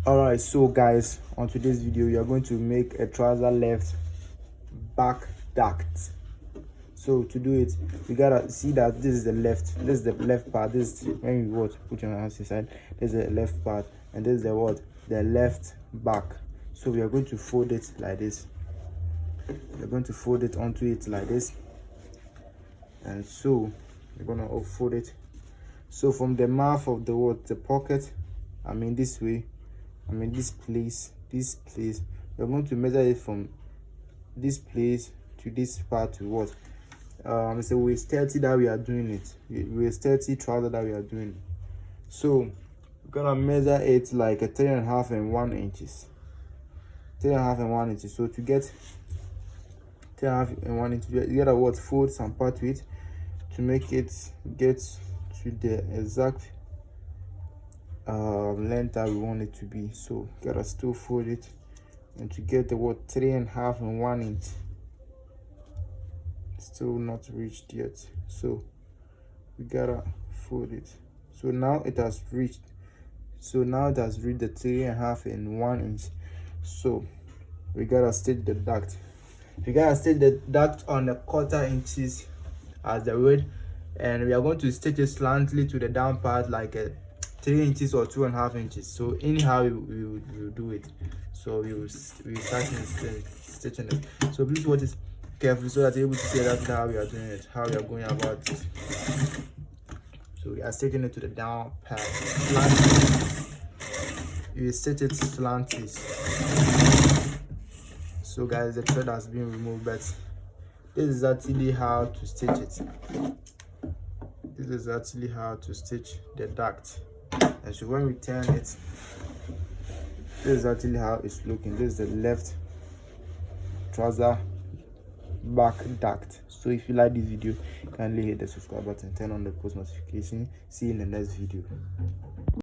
Alright, so guys, on today's video we are going to make a trouser left back duct. So to do it, we gotta see that this is the left part. This is when you put your hands inside, this is the left part, and this is the left back. So we are going to fold it like this. We're going to fold it onto it like this, and so we're gonna fold it. So from the mouth of the pocket, this way, this place, we're going to measure it from this place to this part to what? So waist 30 that we are doing it. Waist 30 trouser that we are doing it. So we're gonna measure it like a 3.5 and 1 inches. 3.5 and 1 inches. So to get 3.5 and 1 inches, you gotta fold some part to it to make it get to the exact length that we want it to be. So gotta still fold it, and to get the 3.5 and 1 inch, still not reached yet. So we gotta fold it. So now it has reached. So now it has reached the 3.5 and 1 inch. So we gotta stitch the duct. We gotta stitch the duct on the 1/4 inches as the width, and we are going to stitch it slantly to the down part like a 3 inches or 2.5 inches. So anyhow we will do it. So we start stitching it. So please watch it carefully so that you're able to see exactly how we are doing it, how we are going about it. So we are stitching it to the down part. You stitch it slantly. So guys, the thread has been removed, but this is actually how to stitch it. This is actually how to stitch the duct. And so when we turn it, this is actually how it's looking. This is the left trouser back duct. So if you like this video, kindly hit the subscribe button, turn on the post notification. See you in the next video.